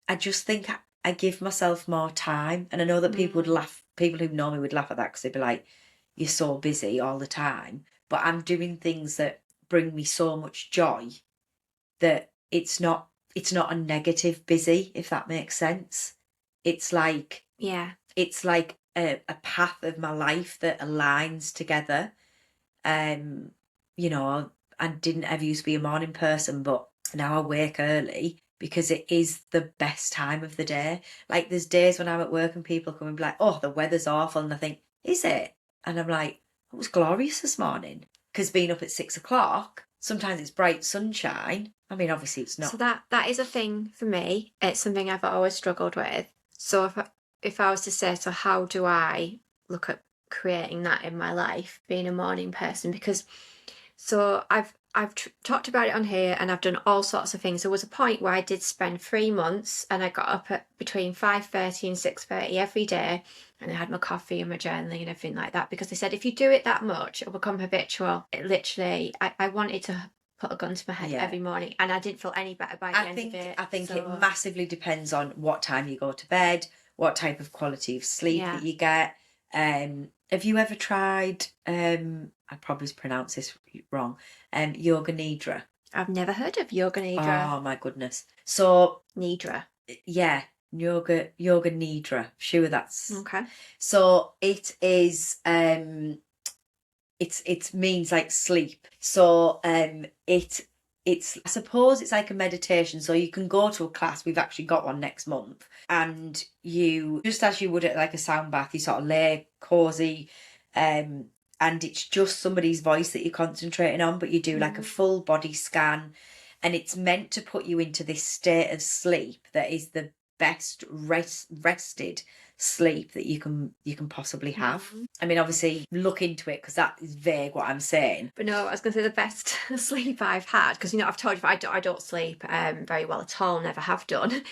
I just think I give myself more time. And I know that people would laugh, people who know me would laugh at that because they'd be like, you're so busy all the time. But I'm doing things that bring me so much joy that it's not a negative busy, if that makes sense. It's like it's like a path of my life that aligns together. You know, I didn't ever used to be a morning person, but now I wake early because it is the best time of the day. Like there's days when I'm at work and people come and be like, oh, the weather's awful, and I think, is it? And I'm like, it was glorious this morning. Because being up at 6 o'clock, sometimes it's bright sunshine. I mean, obviously it's not. So that is a thing for me. It's something I've always struggled with. So if I was to say, so how do I look at creating that in my life, being a morning person? Because so I've talked about it on here and I've done all sorts of things. There was a point where I did spend 3 months and I got up at between 5:30 and 6:30 every day, and I had my coffee and my journaling and everything like that, because they said if you do it that much it'll become habitual. It literally, I wanted to put a gun to my head every morning, and I didn't feel any better by the end of it. I think it massively depends on what time you go to bed, what type of quality of sleep that you get. Have you ever tried, I probably pronounce this wrong, yoga nidra? I've never heard of yoga nidra. Oh my goodness. So Nidra. Yeah, yoga nidra. Sure, that's okay. So it is it means like sleep. So it's I suppose it's like a meditation. So you can go to a class. We've actually got one next month, and you, just as you would at like a sound bath, you sort of lay cozy, and it's just somebody's voice that you're concentrating on, but you do like a full body scan, and it's meant to put you into this state of sleep that is the best rested sleep that you can possibly have. I mean, obviously look into it because that is vague what I'm saying, but no, I was going to say the best sleep I've had, because I've told you I don't sleep very well at all, never have done,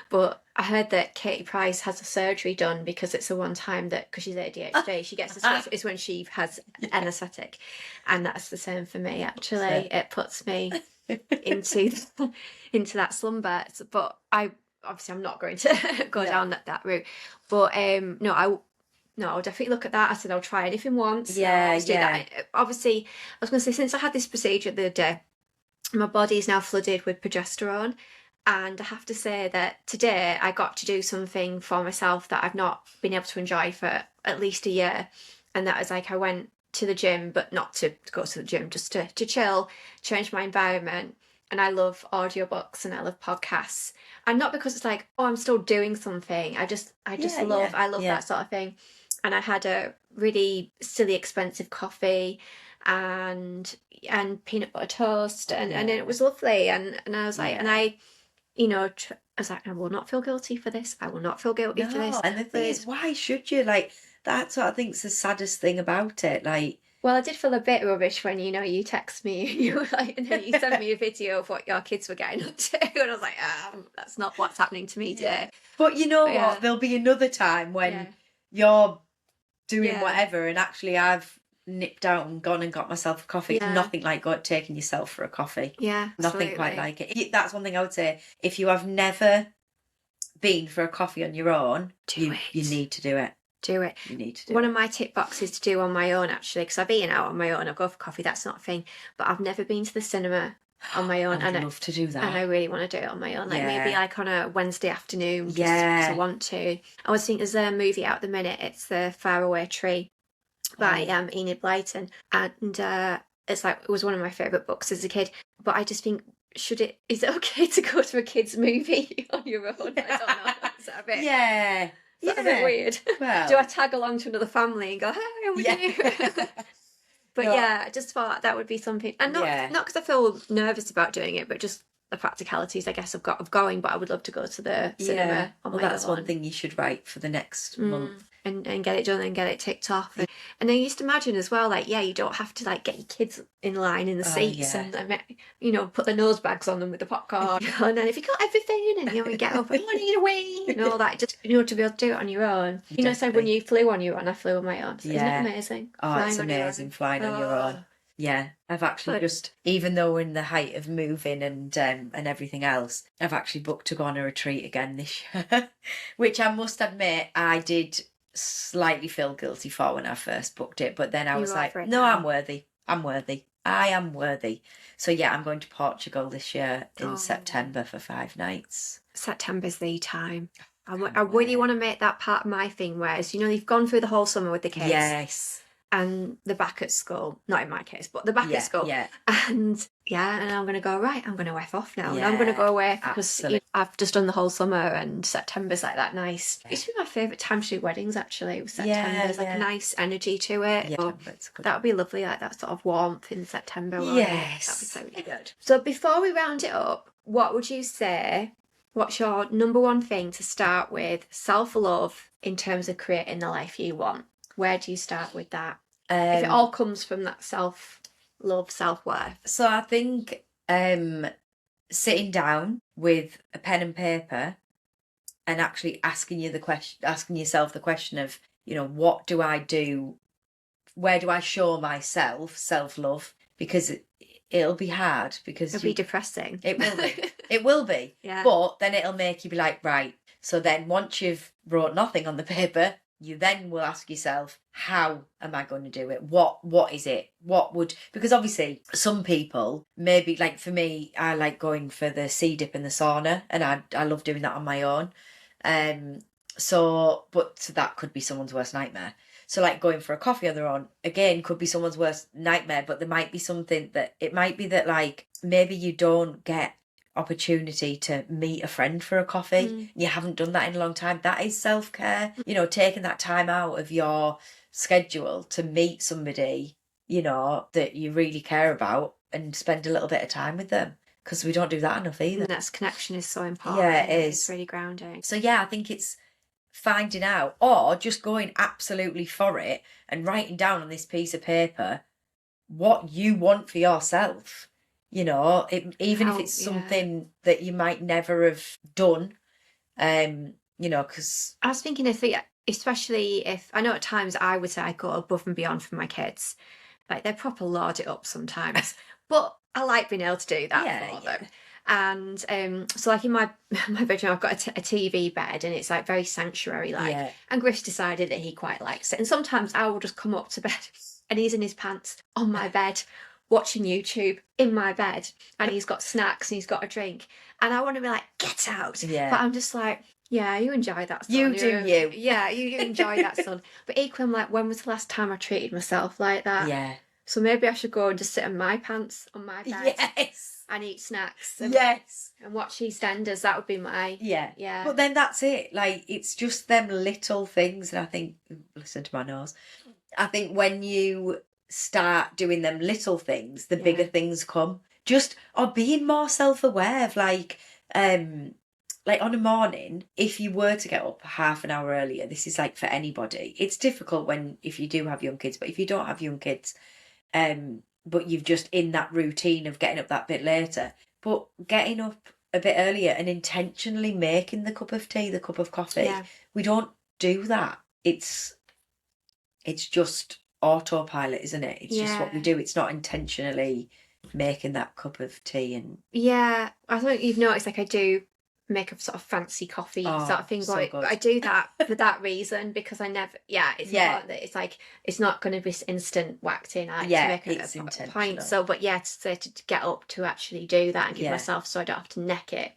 but I heard that Katie Price has a surgery done because it's the one time that, because she's ADHD, she gets a sleep is when she has anaesthetic, and that's the same for me actually. It puts me into that slumber, but obviously I'm not going to go down that route, but I'll definitely look at that. I said I'll try anything once. Do that. Obviously, I was going to say, since I had this procedure the other day, my body is now flooded with progesterone, And I have to say that today I got to do something for myself that I've not been able to enjoy for at least a year. And that was like I went to the gym, but not to go to the gym, just to chill, change my environment. And I love audiobooks and I love podcasts. And not because it's like, oh, I'm still doing something. I just Yeah, I love yeah. that sort of thing. And I had a really silly expensive coffee and peanut butter toast and it Yeah. was lovely and I was like and Yeah. I I was like, I will not feel guilty for this. I will not feel guilty for No, this. and the thing is, Please. why should you? Like, that's what I think's the saddest thing about it. Like, Well, I did feel a bit rubbish when, you text me, you were like, and then you sent me a video of what your kids were getting up to. And I was like, that's not what's happening to me yeah. today. But you know But what? yeah, There'll be another time yeah, when you're doing yeah, whatever, and actually I've nipped out and gone and got myself a coffee. It's yeah, nothing like taking yourself for a coffee. yeah, Nothing quite absolutely. like it. That's one thing I would say. If you have never been for a coffee on your own, Do you it. need to do it. Do it. You need to do One it. of my tip boxes to do on my own, actually, because I've eaten out on my own. I go for coffee, that's not a thing. But I've never been to the cinema on my I own. would love to do And I that. really want to do it on my own, like maybe Yeah. like on a Wednesday afternoon, just because I Yeah. want to. I was thinking there's a movie out at the minute. It's The Faraway Tree by Oh. Enid Blyton, and it's like it was one of my favorite books as a kid. But I just think, is it okay to go to a kids movie on your own? I don't know. Is that a bit? Yeah. Is that a bit weird? Well. Do I tag along to another family and go, "Hey, I'm with you"? Yeah. But No. yeah, I just thought that would be something, and Yeah. not because I feel nervous about doing it, but just the practicalities, I guess, of going. But I would love to go to the cinema on Well, my that's own. one thing you should write for the next month. And get it done and get it ticked off. And I used to imagine as well, like, yeah, you don't have to like get your kids in line in the Oh, seats yeah. and put the nose bags on them with the popcorn. And then if you got everything and you get up, and I need a wee and all that, just to be able to do it on your own. It's like when Definitely. you flew on your own, I flew on my own. So isn't it Yeah. amazing? Oh, Flying it's on your amazing own. flying on your own. Oh. Yeah, I've actually But even though we're in the height of moving and everything else, I've actually booked to go on a retreat again this year, which I must admit I did slightly feel guilty for when I first booked it, but then I you was are like, for it no, now. I'm worthy. I'm worthy. I am worthy. So yeah, I'm going to Portugal this year in Oh. September for 5 nights. September's the time. I Can't really wait. want to make that part of my thing, whereas you've gone through the whole summer with the kids. Yes. And the back at school, not in my case, but the back Yeah, at school. yeah. And and I'm going to go, right, I'm going to F off now. And I'm going to Yeah, go away because absolutely. I've just done the whole summer and September's like that nice. It's been my favourite time to do weddings, actually. With September, Yeah, there's like yeah. a nice energy to it. Yeah, So it's good. that would be lovely, like that sort of warmth in September. Won't Yes. That'd be so really good. So before we round it up, what would you say? What's your number one thing to start with self-love in terms of creating the life you want? Where do you start with that? If it all comes from that self-love, self-worth. So I think sitting down with a pen and paper and actually asking yourself the question of, what do I do? Where do I show myself self-love? Because it'll be hard because It'll be depressing. it will be. It will be. Yeah. But then it'll make you be like, right. So then once you've wrote nothing on the paper, you then will ask yourself, how am I going to do it? What is it? Because obviously some people, maybe like for me, I like going for the sea dip in the sauna and I love doing that on my own. But that could be someone's worst nightmare. So like going for a coffee on their own, again, could be someone's worst nightmare, but there might be something that it might be that like maybe you don't get opportunity to meet a friend for a coffee. You haven't done that in a long time. That is self-care. Taking that time out of your schedule to meet somebody, that you really care about and spend a little bit of time with them. Because we don't do that enough either. And that's connection is so important. Yeah, it is. It's really grounding. So yeah, I think it's finding out or just going absolutely for it and writing down on this piece of paper what you want for yourself. Even if it's something that you might never have done, because I was thinking especially if I know at times I would say I go above and beyond for my kids, like they're proper lord it up sometimes, but I like being able to do that for them. And so like in my bedroom, I've got a TV bed and it's like very sanctuary like. Yeah. And Grish decided that he quite likes it. And sometimes I will just come up to bed and he's in his pants on my bed watching YouTube in my bed and he's got snacks and he's got a drink And I want to be like, get out. Yeah. But I'm just like, yeah, you enjoy that, son. You do you. Yeah, you enjoy that, son. But equally, I'm like, when was the last time I treated myself like that? Yeah. So maybe I should go and just sit in my pants on my bed. Yes. And eat snacks. Yes. And watch EastEnders. That would be my... Yeah. Yeah. But then that's it. Like, it's just them little things. And I think, listen to my nose. I think when you start doing them little things, the bigger things come. Just, or being more self-aware of like on a morning, if you were to get up half an hour earlier, this is like for anybody. It's difficult if you do have young kids, but if you don't have young kids, but you've just in that routine of getting up that bit later, but getting up a bit earlier and intentionally making the cup of tea, the cup of coffee. We don't do that. It's just autopilot, isn't it? It's just what we do. It's not intentionally making that cup of tea. And I think you've noticed, like, I do make a sort of fancy coffee sort of thing. so Like, good. I do that for that reason, because I never it's important that it's like, it's not going to be instant whacked in. I like to make it's a point. So, but to get up to actually do that and give myself, so I don't have to neck it.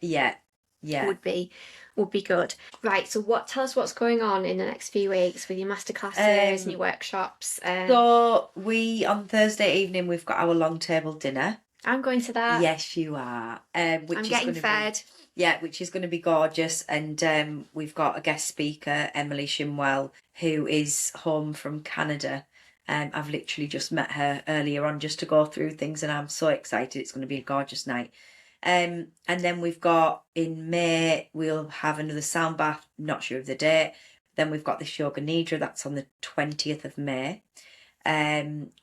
Would be good. Right, so tell us what's going on in the next few weeks with your masterclasses and your workshops. So on Thursday evening we've got our long table dinner. I'm going to that. Yes, you are. Which I'm is getting fed. Which is going to be gorgeous. And we've got a guest speaker, Emily Shimwell, who is home from Canada. I've literally just met her earlier on just to go through things, and I'm so excited. It's going to be a gorgeous night. And then we've got in May, we'll have another sound bath, not sure of the date. Then we've got this yoga nidra, that's on the 20th of May.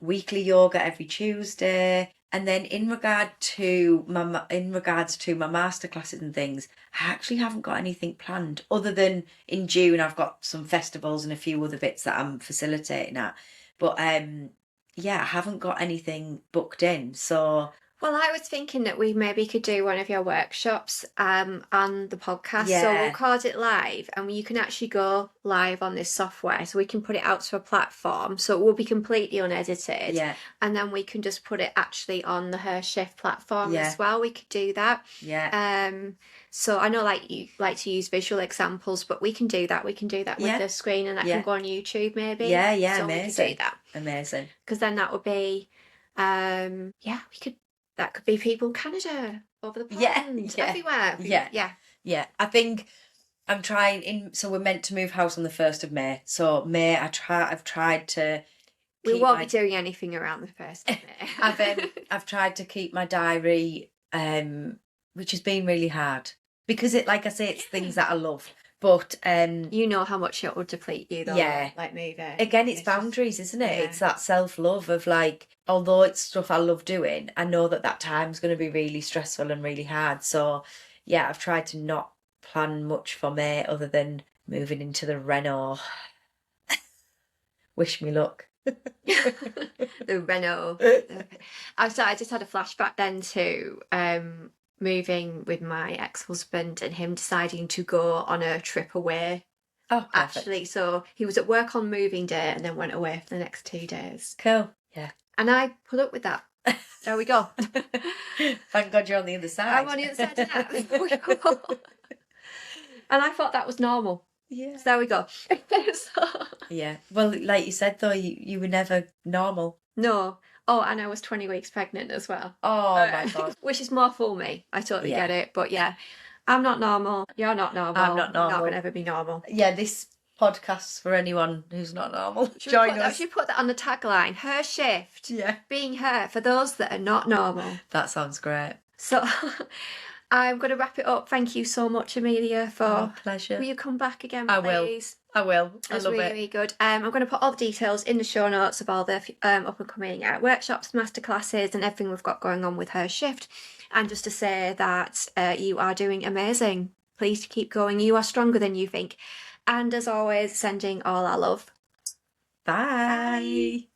Weekly yoga every Tuesday. And then in regards to my masterclasses and things, I actually haven't got anything planned other than in June I've got some festivals and a few other bits that I'm facilitating at. But I haven't got anything booked in. So well, I was thinking that we maybe could do one of your workshops on the podcast. So we'll record it live, and you can actually go live on this software. So we can put it out to a platform. So it will be completely unedited. Yeah. And then we can just put it actually on the Her Shift platform as well. We could do that. Yeah. So I know, like, you like to use visual examples, but we can do that. We can do that with the screen, and that can go on YouTube maybe. Yeah, so amazing. We can do that. Amazing. Because then that would be, that could be people in Canada, over the pond, everywhere. Yeah. I think I'm trying so we're meant to move house on the 1st of May. So May, I've tried to... We won't be doing anything around the 1st of May. I've tried to keep my diary, which has been really hard. Because like I say, it's things that I love. But you know how much it will deplete you though. Like moving. Again, it's boundaries, isn't it? It's that self-love of like, although it's stuff I love doing, I know that time's going to be really stressful and really hard. So I've tried to not plan much for May other than moving into the Renault. Wish me luck. The Renault. I just had a flashback then to moving with my ex-husband and him deciding to go on a trip away. Oh, perfect. Actually, so he was at work on moving day and then went away for the next 2 days. Cool. Yeah. And I put up with that. There we go. Thank God you're on the other side. I'm on the other side of that. And I thought that was normal. Yeah. So there we go. Yeah. Well, like you said though, you were never normal. No. Oh, and I was 20 weeks pregnant as well. Oh my God. Which is more for me. I totally get it. But I'm not normal. You're not normal. I'm not normal. Not going to ever be normal. Yeah, this podcast's for anyone who's not normal. Join us. Should put that on the tagline. Her shift. Yeah. Being her for those that are not normal. That sounds great. So I'm going to wrap it up. Thank you so much, Amelia, for... pleasure. Will you come back again, I please? will. That's really, really good. I'm going to put all the details in the show notes of all the up and coming workshops, masterclasses, and everything we've got going on with Her Shift. And just to say that you are doing amazing. Please keep going. You are stronger than you think. And as always, sending all our love. Bye.